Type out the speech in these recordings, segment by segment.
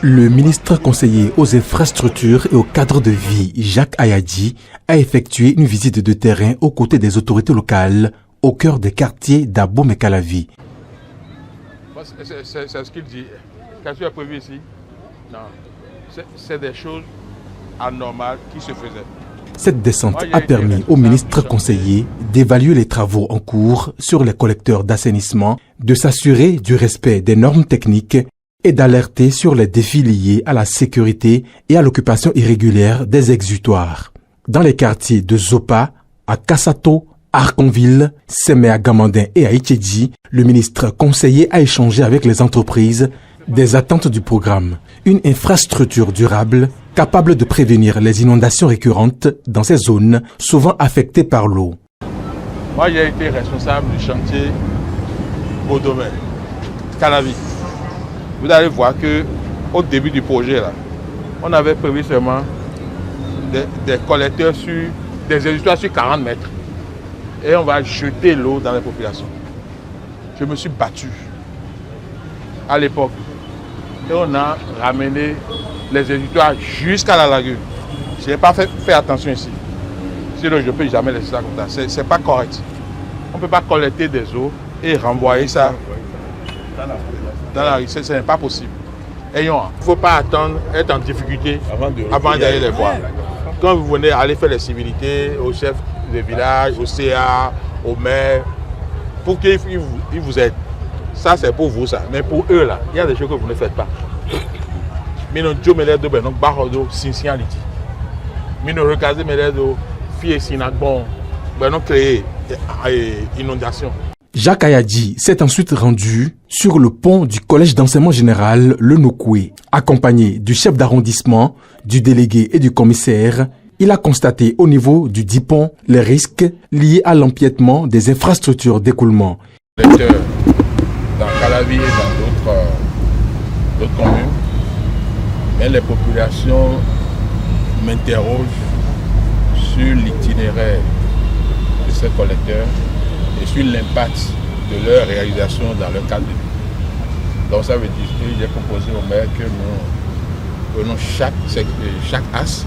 Le ministre conseiller aux infrastructures et au cadre de vie, Jacques Ayadji, a effectué une visite de terrain aux côtés des autorités locales au cœur des quartiers d'Abomey-Calavi. C'est ce qu'il dit. Qu'est-ce qu'il a prévu ici? Non. C'est des choses anormales qui se faisaient. Cette descente a permis au ministre conseiller d'évaluer les travaux en cours sur les collecteurs d'assainissement, de s'assurer du respect des normes techniques et d'alerter sur les défis liés à la sécurité et à l'occupation irrégulière des exutoires. Dans les quartiers de Zopa, à Kassato, Arconville, Séméa-Gamandin et à Itchédji, le ministre conseiller a échangé avec les entreprises des attentes du programme, une infrastructure durable capable de prévenir les inondations récurrentes dans ces zones souvent affectées par l'eau. Moi, j'ai été responsable du chantier Bodomé, Calavi. Vous allez voir qu'au début du projet, là, on avait prévu seulement des collecteurs sur des exutoires sur 40 mètres. Et on va jeter l'eau dans les populations. Je me suis battu à l'époque. Et on a ramené les exutoires jusqu'à la lagune. Je n'ai pas fait attention ici. Sinon, je ne peux jamais laisser ça comme ça. Ce n'est pas correct. On ne peut pas collecter des eaux et renvoyer ça dans la rue. Ce n'est pas possible. Ayons, il ne faut pas attendre, être en difficulté avant d'aller les voir. Quand vous venez aller faire les civilités au chef de village, au CA, au maire, pour qu'ils vous aident. Ça, c'est pour vous, ça. Mais pour eux, là, il y a des choses que vous ne faites pas. Mais nous, Dieu me l'aide, nous, barodo, sincérité. Mais nous, regardez, me l'aide, filles, sinagbon, nous, créer inondation. Jacques Ayadji s'est ensuite rendu sur le pont du collège d'enseignement général Le Nokoué. Accompagné du chef d'arrondissement, du délégué et du commissaire, il a constaté au niveau du dit pont les risques liés à l'empiètement des infrastructures d'écoulement. Dans Calavi et dans d'autres communes, mais les populations m'interrogent sur l'itinéraire de ces collecteurs et sur l'impact de leur réalisation dans leur cadre de vie. Donc ça veut dire que j'ai proposé au maire que nous prenons chaque as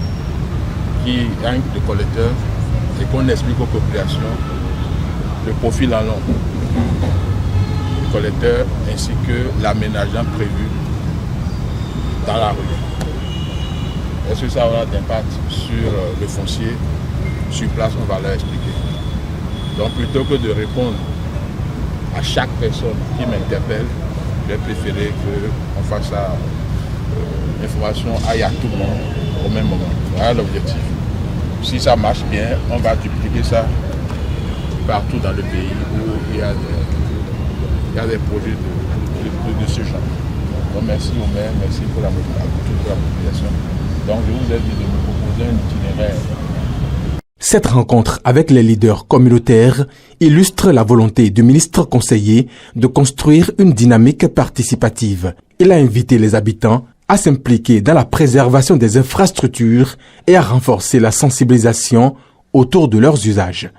qui a de collecteurs et qu'on explique aux populations le profil en long du collecteur ainsi que l'aménagement prévu dans la rue. Est-ce que ça aura d'impact sur le foncier? Sur place, on va leur expliquer. Donc plutôt que de répondre à chaque personne qui m'interpelle, j'ai préféré qu'on fasse ça, l'information aille à tout le monde au même moment. Voilà l'objectif. Si ça marche bien, on va dupliquer ça partout dans le pays où il y a des projets de ce genre. Donc merci au maire, merci pour la population. Donc je vous ai dit de me proposer un itinéraire. Cette rencontre avec les leaders communautaires illustre la volonté du ministre conseiller de construire une dynamique participative. Il a invité les habitants à s'impliquer dans la préservation des infrastructures et à renforcer la sensibilisation autour de leurs usages.